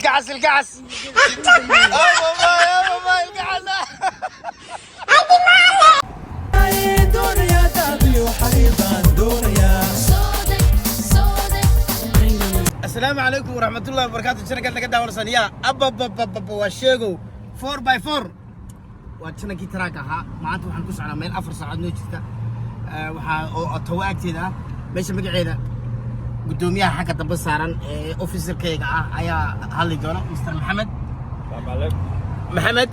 القعس أوه القعس السلام عليكم ورحمة الله وبركاته. شنو قلنا قدام ورسانيا أبا وشيغو 4x4 وشنو كي تراكها معناته وحنكوس على ميل 4 ساعات نوجدك وحا توقتنا ماشي مقعينا قدوميها حق دبا سارن اوفيسر كيغا ايا هالي دونا مستر محمد. السلام عليكم محمد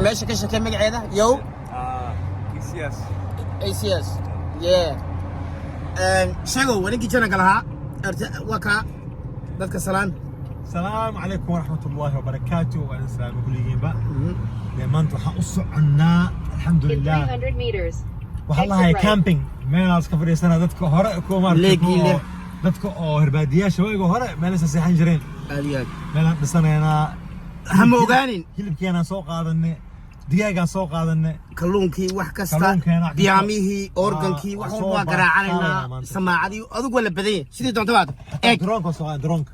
ماشي كشكل مقعينا يو ACS يا شيغو ونجي جنا قالها وكا dadka salaan. السلام عليكم ورحمة الله وبركاته. وأنا سلام كليين بقى لما أنتوا حقصوا عنا الحمد لله. 300 meters. والله هاي كامبينج ما أسكفر سنة دتك هراء كومار ليه دتك هربادية شوي هراء ما لسه سيحان جرين أليك ما بس أنا هم وقانين هلبكي أنا سوق هذا إني دقيقة سوق هذا إني كلونكي wax kasta diyaamihii organkii wax walba garaacayna samaacadii adag wala baday sidii doonto baad eeg درونك سوق درونك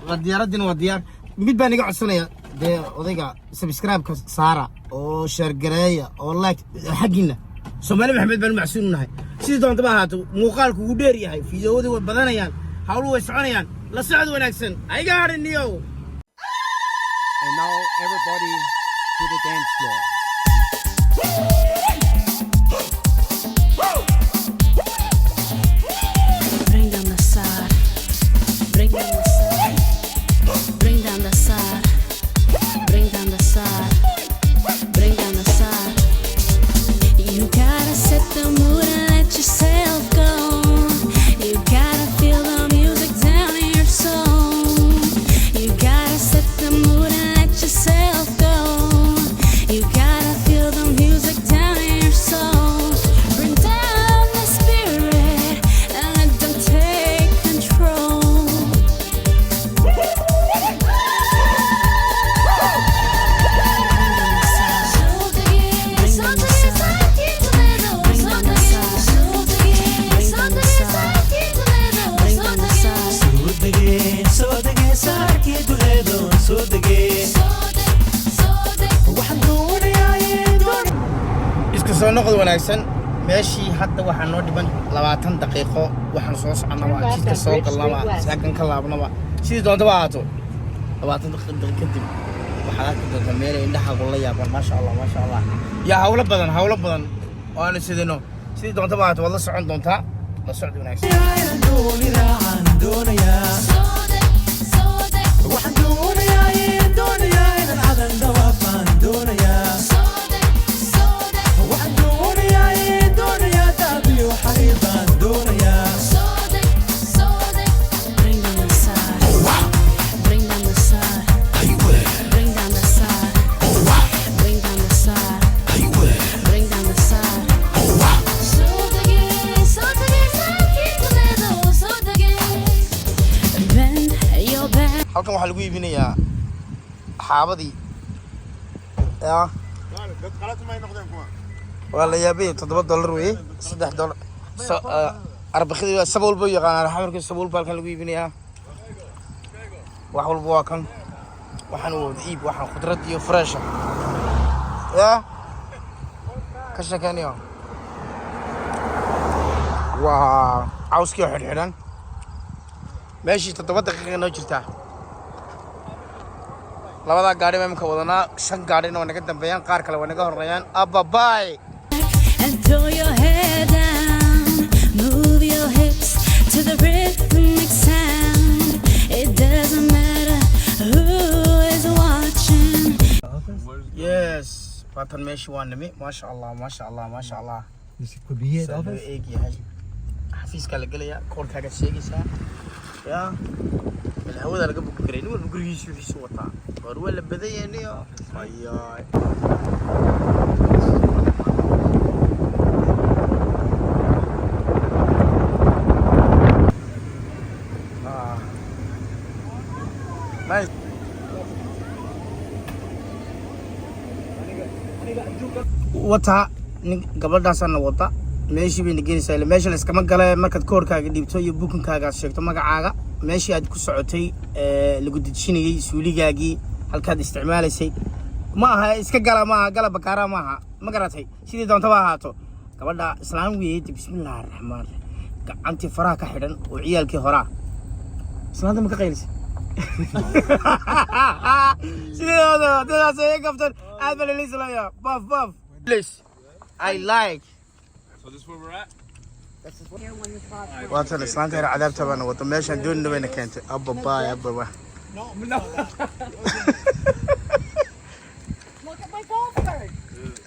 wadiyaaradina wadiyaar mid baan iga codsanaya de odayga subscribe ka saara oo share gareeya oo like xaqina Soomaali Maxamed baan macsuunahay sidii doonto baa haato muuqaalku ugu dheer yahay fiidiyoowada way badanayaan hawluhu way soconayaan la socod wanaagsan ayga hariniyo. And now everybody to the dance floor. Bring down the side. Bring down the side. Bring down the side. Bring down the side. Bring down the side. You gotta set the mood and let yourself go. You gotta feel the music down in your soul. You gotta set the mood and let yourself go. You gotta feel the music down in your soul. Bring down the spirit and let them take control. iska soo noqod wanaagsan meeshii hadda waxaan noo dhiban 20 daqiiqo waxaan soo soconaa jidka soo galnaba saakan ka laabnaba sidii doonto baa haato 20 daqiiqo kadib waxaad arki doontaa meel indhaha la yaaban maasha Allah yaa hawlo badan oo aan sidino sidii doonto baa haato wada socon doontaa la socod wanaagsan. halkan waxa lagu iibinayaa xaabadii yaa waa la yaabay $7 weey $3 arbakhdii waa sabool buu yaqaan xamarkii sabool halkan lagu iibinayaa wax walba waa kan waxaan wada iib waxaan khudrad iyo fresh yaa ka shaqeynaya waa cawskii xidhan meeshii 7 daqiiqo noo jirtaa labada gaari ma imka wadanaa 5 gaarina waa naga dambeeyaan qaar kale waa naga horeeyaan ababay. And throw your head down, move your hips to the rhythmic sound. It doesn't matter who is watching. Yes, batan meeshi waa nimi maasha Allah This could be it. eegi yahay xafiiska la galaya koolkaaga sheegaysaa yaa hawada laga buki karay nin walba gurigiisa wixiisa wataa war waa la badan yahay ayaay wata gabadhaasana wata meeshii bay nageynaysaa meesha la iskama galay markaad koorkaaga dhibto iyo bukinkaaga sheegto magacaaga ماشي aad ku socotay lagu dejinayay suuligaagii halkaad isticmaalaysay ma aha iska gala ma aha gala bakaara ma aha ma garatay sidii doontaba ahaato gabadha islaam weeyay bismillaahir rahmaanir rahiim gacantii faraha ka xidhan oo ciyaalkii horaa islaanta ma ka qaylisay sidii doontaba soo gaftan aad baa la islaaya baf baf please I like So this is where we're at? وانت الاسلام ترى عذاب تبعنا وطميشن دون وين كنت ابا باي ابا باي No. Look at my golf cart.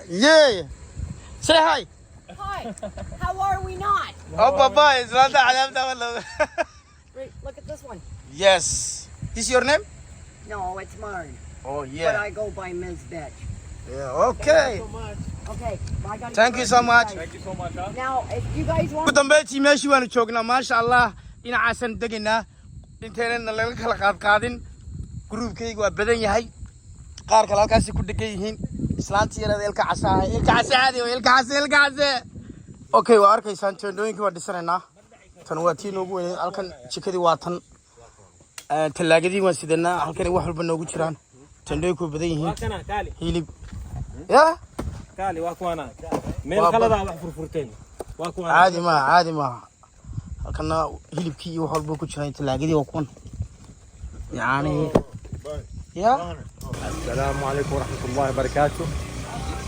Yeah. Say hi. Hi. How are we not? ابا باي الاسلام ترى عذاب تبعنا Wait, look at this one. Yes. Is your name? No, it's mine. Oh But yeah. I go by Ms. Bitch. Yeah. Okay. Okay. I gotta Thank go you so much. Thank you so much, huh? Now, if you guys want dambeetii meeshii waanu joognaa maasha Allah dhinacaasan degaynaa inteenana laga kala qaadqaadin gruubkaygu waa badan yahay qaar kale halkaas ku dhagan yihiin islaantii yarada ilka casaadi okay waa arkaysaan teendooyinkii waa dhisanaynaa tan waa tii noogu weyn halkan jikadii waa tan talaagadii waan sidanaa halkan wax walba noogu jiraan teendooyinku waa badan yihiin hilib ya كالي واكوانا مين خلدا wax furfurteen واكوانا عادي ما halkana hilibkii iyo wax walba ku jiraan talaagadii waa kuwan يعني يا السلام عليكم ورحمة الله وبركاته.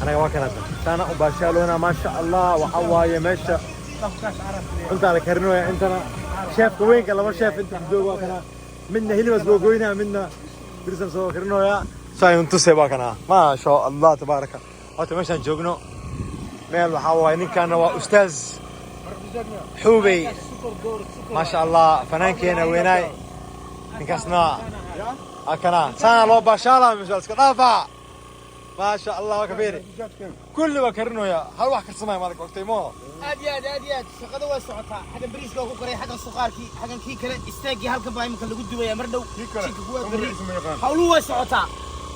أنا واكنا أنا وباشالونا ما شاء الله وحواي ماشى. أنت على كرنويا أنتنا شاف وين قال ما شاف أنت بدو واكنا منا هلي بس بوجوينا منا بريزم سوا كرنويا ساي أنتو سوا كنا ما شاء الله تبارك. أنت ماشى جوجنو مال وحواي نكنا وأستاذ حوبي ما شاء الله فنان كينا ويناي نكسنا أكنا سنة لو باشالا مجالس كذا ما شاء الله كبير كل وكرنو يا هل واحد كرسماي مالك وقتي مو أديات شقده وسعتها حاجة بريس لو كوري حاجة سكاركي حاجة كي كلا استاجي هالك باي مكان لو جدوا يا مردو حولوا وسعتها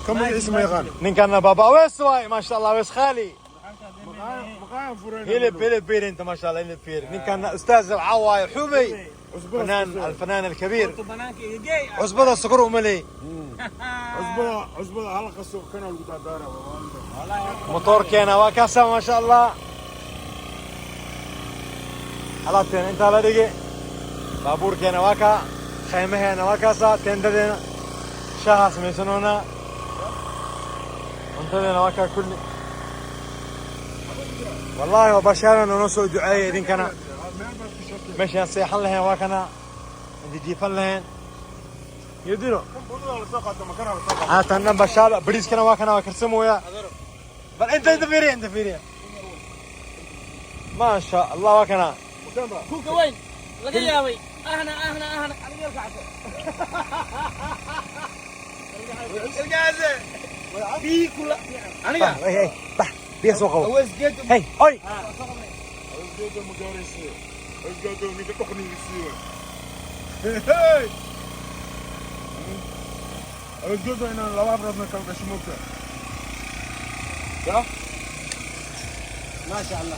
كم اسمه يغان نكنا بابا ويسواي ما شاء الله ويس خالي هيلي بير انت ما شاء الله هيلي بير نكنا استاذ العواي حوبي الفنان الكبير عزبة الصقر وملي عزبة حلقة السوق كانوا القدادارة موتور كينا واكاسا ما شاء الله حلاتين انت على دقي بابور كينا واكا خيمة هنا واكاسا تنددين شاها سميسنونا انتدين واكا كل والله وبشارنا ونسو دعاية دين كنا ماشي نصيحا لهن واكنا عندي جيفان لهن يديرو تنا بشار بريس كنا واكنا وكرسمو يا بل انت فيري ما شاء الله واكنا كوكا وين لقى ياوي اهنا الجازة في كل انا هي بح بيسوقوا اوز جيت هي هاي الجودة المدارسية الجودة ميدا تقني يسيوه الجودة هنا لو أبردنا كالك شموكة يا ما شاء الله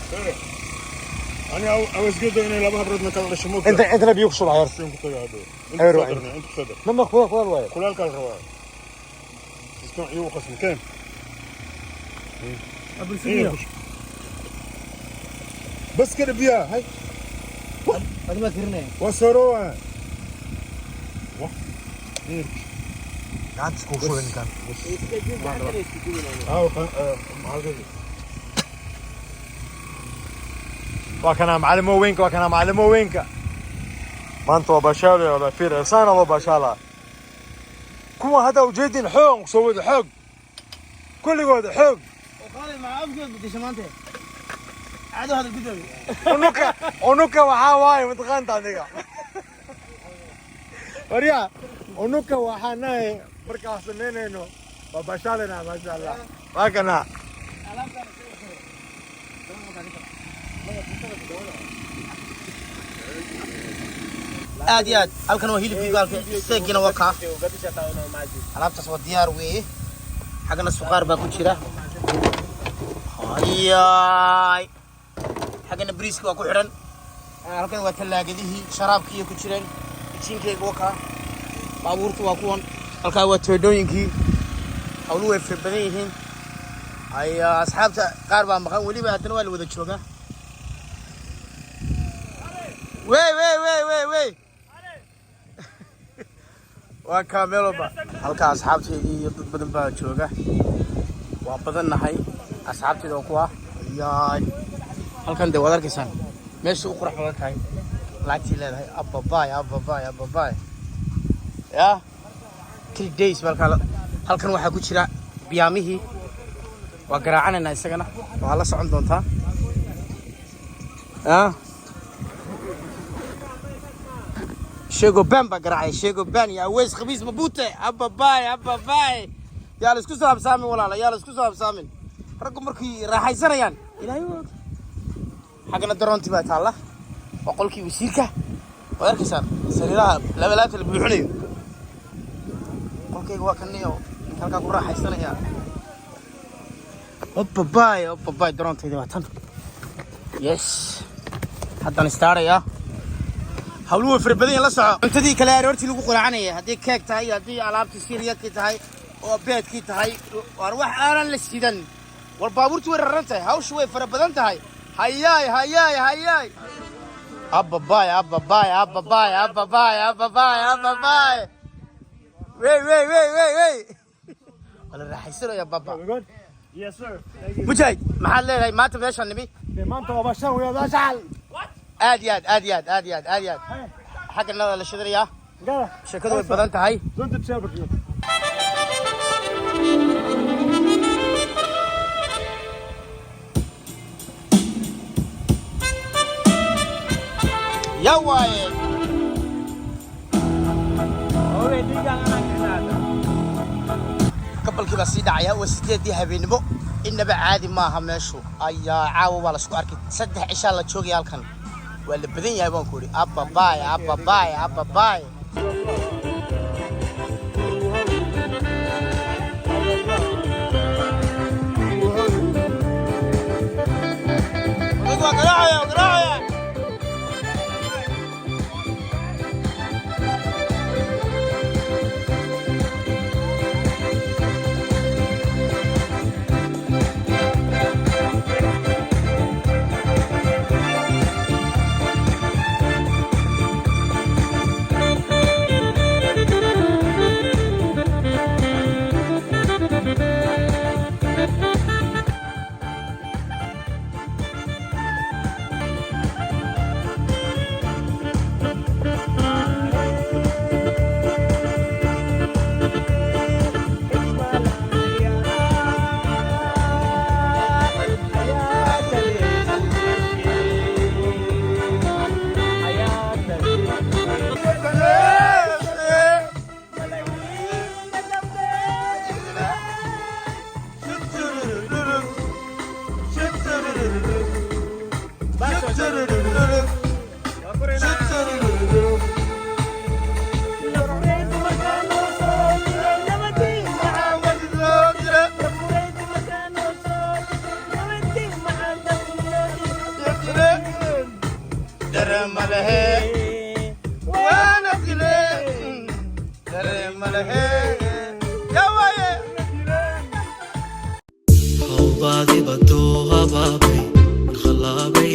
أنا أوز جودة هنا لو أبردنا كالك شموكة انت نبي يقصر عيار أنت صدر لما خذ الواي كل الكالرواي اسمع يوقف مكان بس كده بيها هاي هذا ما ترني وصروها قاعد تسكو شو اللي كان وكان معلمو وينك ما انتوا بشالي ولا فير انسان ولا بشاله كم هذا وجدين حق سويت حق كل يقعد حق وقال مع افضل بدي شمانته عادوا هذا القدوي ونوكا وحاواي متغنت عليك وريا ونوكا وحناي بركة سنين إنه ببشالنا ما شاء الله وكنا aad halkan waa hilibkii gaalka steakina waa ka alaabtaas waa diyaar weeye xagana suqaar baa ku jira hayay xagana briiski waa ku xidhan halkan waa talaagadihii sharaabkii ku jireen jiinkayga waa kaa baabuurtu waa kuwan halkaa waa teedhooyinkii hawluhu way fara badan yihiin ayaa asxaabta qaar baa maqan weliba haddana waa la wada joogaa wey waa kaameeloba halkaa asxaabteedii iyo dad badan baa jooga waa badannahay asxaabteeda oo kuwa yaay halkan dee waad arkaysaan meesha u qurux badan tahay lacagtii leedahay ababaay yaa 3 days halkan waxaa ku jira biyaamihii waa garaacanayna isagana waa la socon doontaa sheego baan baa garaacay sheego baan ya weys khabiis mabute ababaay yaa la isku soo habsaamin walaala yaa la isku soo habsaamin raggu markii raaxaysanayaan ilaahay waa xagana daroontii baa taalla waa qolkii wasiirka waad arkaysaan sariiraha labalaabta la buuxinayo qolkayga waa kaniyo halkaa ku raaxaysanaya ababaay daroontayda waa tan yes haddaan istaarayaa hawluhu fara badan la soco cuntadii kale aroortii lagu quraacanayay haddii keeg tahay haddii alaabtii siiriyadkii tahay oo beedkii tahay waan wax aanan la sidan war baabuurtu way raran tahay hawshu way fara badan tahay hayaay ababaay wey wala raaxaysanaya baba Yes sir. Thank you. mujaahid maxaad leedahay maanta meeshaan nimi maanta waa bashan weeyo bashan. aad iyo aad xagga nada la shidanayaa Gala. sheekadu way badan tahay Don't tell me. yaa waaye kabalkii baa sii dhacaya waa 8 habeenimo inaba caadi maaha meeshu ayaa caawa waa la isku arkay 3 cishaa la joogay halkan waa la badan yahay baan ku yidhi ababaay waa garaacaya Hawbadi bado hababay khalabay